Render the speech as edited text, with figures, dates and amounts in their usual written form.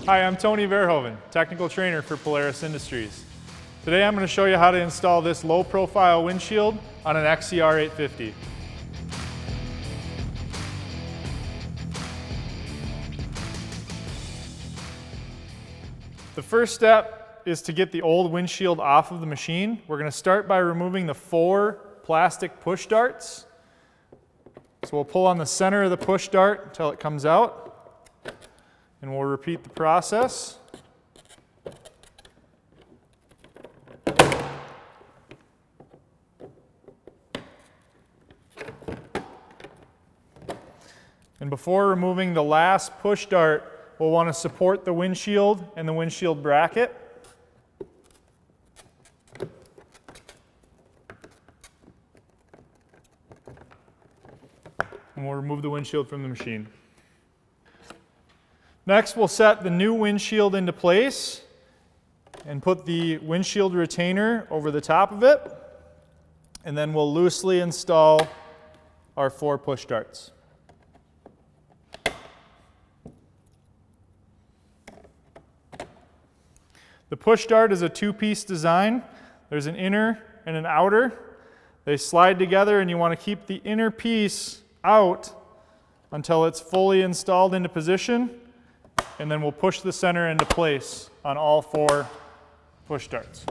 Hi, I'm Tony Verhoeven, technical trainer for Polaris Industries. Today I'm going to show you how to install this low-profile windshield on an XCR 850. The first step is to get the old windshield off of the machine. We're going to start by removing the 4 plastic push darts. So we'll pull on the center of the push dart until it comes out, and we'll repeat the process. And before removing the last push dart, we'll want to support the windshield and the windshield bracket. And we'll remove the windshield from the machine. Next, we'll set the new windshield into place and put the windshield retainer over the top of it. And then we'll loosely install our 4 push darts. The push dart is a 2-piece design. There's an inner and an outer. They slide together, and you want to keep the inner piece out until it's fully installed into position, and then we'll push the center into place on all 4 push darts.